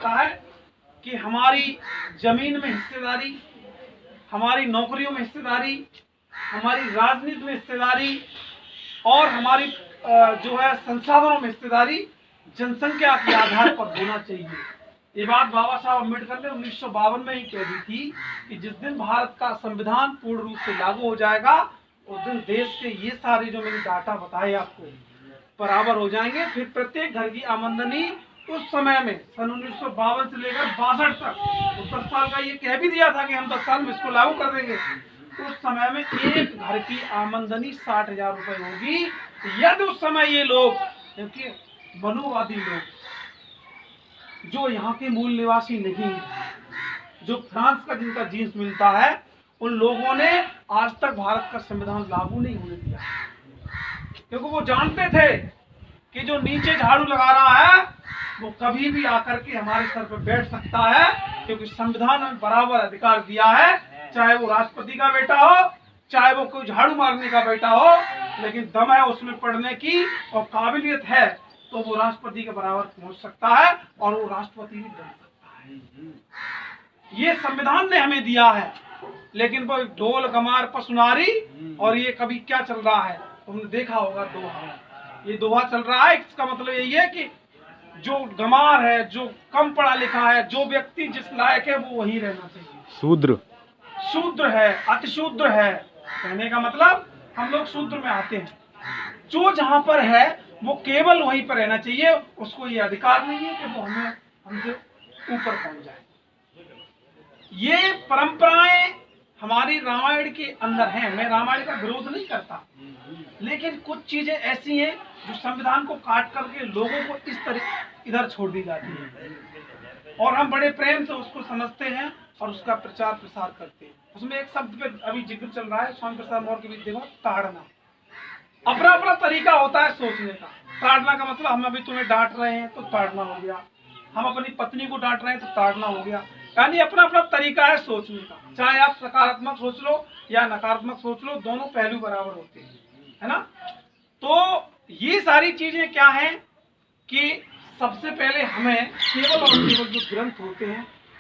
कहता है कि हमारी जमीन में हिस्सेदारी, हमारी नौकरियों में हिस्सेदारी, हमारी राजनीति में हिस्सेदारी और हमारी जो है संसाधनों में हिस्सेदारी जनसंख्या के आधार पर होना चाहिए। ये बात बाबा साहब अम्बेडकर ने 1952 में ही कह दी थी कि जिस दिन भारत का संविधान पूर्ण रूप से लागू हो जाएगा उस दिन देश के ये सारे जो मैंने डाटा बताए आपको बराबर हो जाएंगे। फिर प्रत्येक घर की आमदनी उस समय में सन 1952 से लेकर 62 तक, 10 साल का ये कह भी दिया था कि हम 10 साल में इसको लागू कर देंगे। उस समय में एक घर की आमदनी 60,000 रुपए होगी। यदि उस समय ये लोग, क्योंकि मनुवादी लोग जो यहाँ के मूल निवासी नहीं है, जो फ्रांस का जिनका जीन्स मिलता है, उन लोगों ने आज तक भारत का संविधान लागू नहीं होने दिया, क्योंकि वो जानते थे कि जो नीचे झाड़ू लगा रहा है वो कभी भी आकर के हमारे सर पर बैठ सकता है, क्योंकि संविधान में बराबर अधिकार दिया है, चाहे वो राष्ट्रपति का बेटा हो, चाहे वो कोई झाड़ू मारने का बेटा हो, लेकिन दम है उसमें पढ़ने की और काबिलियत है तो वो राष्ट्रपति के बराबर पहुंच सकता है और वो राष्ट्रपति भी बन सकता है। ये संविधान ने हमें दिया है। लेकिन वो ढोल गमार पसुनारी और ये कभी क्या चल रहा है, तुमने देखा होगा दोहा, ये दोहा चल रहा है। इसका मतलब यही है कि जो गमार है, जो कम पढ़ा लिखा है, जो व्यक्ति जिस लायक है वो वही रहना चाहिए। शूद्र है, अतिशूद्र है, कहने का मतलब हम लोग शूद्र में आते हैं। जो जहां पर है वो केवल वहीं पर रहना चाहिए, उसको ये अधिकार नहीं है कि वो हमसे ऊपर पहुंच जाए। ये परंपराएं हमारी रामायण के अंदर हैं। मैं रामायण का विरोध नहीं करता, लेकिन कुछ चीजें ऐसी हैं जो संविधान को काट करके लोगों को इस तरह इधर छोड़ दी जाती है और हम बड़े प्रेम से उसको समझते हैं और उसका प्रचार प्रसार करते हैं। उसमें एक शब्द पे अभी जिक्र चल रहा है स्वामी प्रसाद मौर्य के बीच, देखो, ताड़ना। अपना अपना तरीका होता है सोचने का। ताड़ना का मतलब हम अभी तुम्हें डांट रहे हैं तो ताड़ना हो गया, हम अपनी पत्नी को डांट रहे हैं तो ताड़ना हो गया। यानी अपना अपना तरीका है सोचने का। चाहे आप सकारात्मक सोच लो या नकारात्मक सोच लो, दोनों पहलू बराबर होते हैं, है ना। तो ये सारी चीजें क्या हैं कि सबसे पहले हमें केवल और केवल जो ग्रंथ होते हैं